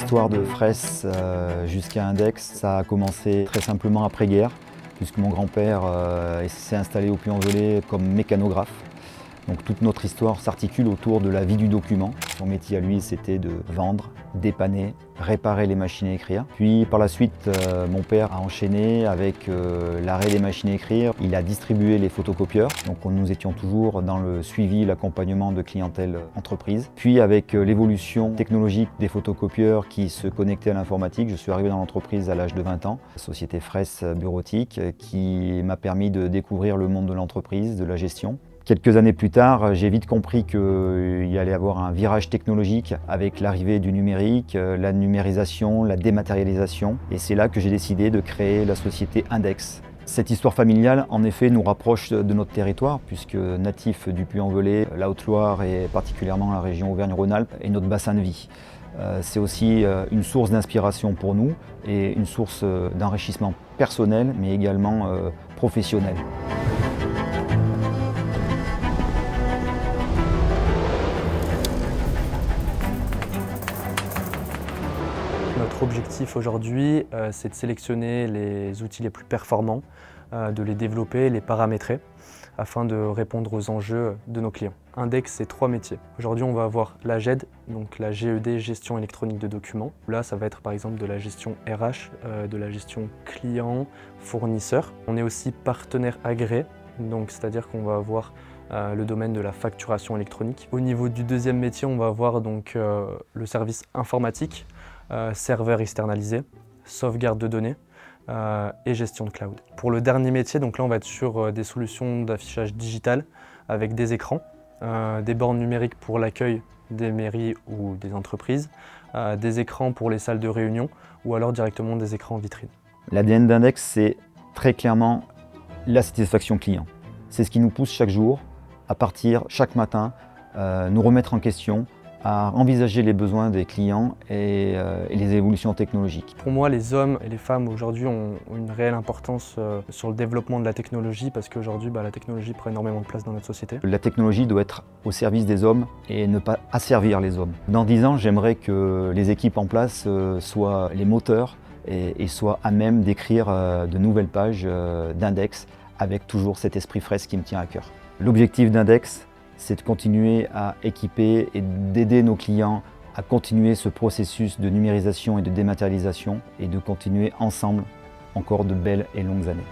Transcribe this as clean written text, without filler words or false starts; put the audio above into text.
L'histoire de Fraisse jusqu'à Index, ça a commencé très simplement après-guerre, puisque mon grand-père s'est installé au Puy-en-Velay comme mécanographe. Donc toute notre histoire s'articule autour de la vie du document. Son métier à lui, c'était de vendre, dépanner, réparer les machines à écrire. Puis par la suite, mon père a enchaîné avec l'arrêt des machines à écrire. Il a distribué les photocopieurs. Donc nous étions toujours dans le suivi, l'accompagnement de clientèle entreprise. Puis avec l'évolution technologique des photocopieurs qui se connectaient à l'informatique, je suis arrivé dans l'entreprise à l'âge de 20 ans, la société Fraisse Bureautique, qui m'a permis de découvrir le monde de l'entreprise, de la gestion. Quelques années plus tard, j'ai vite compris qu'il allait y avoir un virage technologique avec l'arrivée du numérique, la numérisation, la dématérialisation. Et c'est là que j'ai décidé de créer la société Index. Cette histoire familiale, en effet, nous rapproche de notre territoire, puisque natif du Puy-en-Velay, la Haute-Loire et particulièrement la région Auvergne-Rhône-Alpes est notre bassin de vie. C'est aussi une source d'inspiration pour nous et une source d'enrichissement personnel, mais également professionnel. Notre objectif aujourd'hui, c'est de sélectionner les outils les plus performants, de les développer, les paramétrer, afin de répondre aux enjeux de nos clients. Index, c'est 3 métiers. Aujourd'hui, on va avoir la GED, donc la GED, gestion électronique de documents. Là, ça va être par exemple de la gestion RH, de la gestion client, fournisseur. On est aussi partenaire agréé, donc c'est-à-dire qu'on va avoir le domaine de la facturation électronique. Au niveau du deuxième métier, on va avoir donc le service informatique, serveur externalisé, sauvegarde de données et gestion de cloud. Pour le dernier métier, donc là on va être sur des solutions d'affichage digital avec des écrans, des bornes numériques pour l'accueil des mairies ou des entreprises, des écrans pour les salles de réunion ou alors directement des écrans vitrines. L'ADN d'Index, c'est très clairement la satisfaction client. C'est ce qui nous pousse chaque jour à partir chaque matin, nous remettre en question, à envisager les besoins des clients et les évolutions technologiques. Pour moi, les hommes et les femmes aujourd'hui ont une réelle importance sur le développement de la technologie parce qu'aujourd'hui, la technologie prend énormément de place dans notre société. La technologie doit être au service des hommes et ne pas asservir les hommes. Dans 10 ans, j'aimerais que les équipes en place soient les moteurs et soient à même d'écrire de nouvelles pages d'Index avec toujours cet esprit Fraisse qui me tient à cœur. L'objectif d'Index, c'est de continuer à équiper et d'aider nos clients à continuer ce processus de numérisation et de dématérialisation et de continuer ensemble encore de belles et longues années.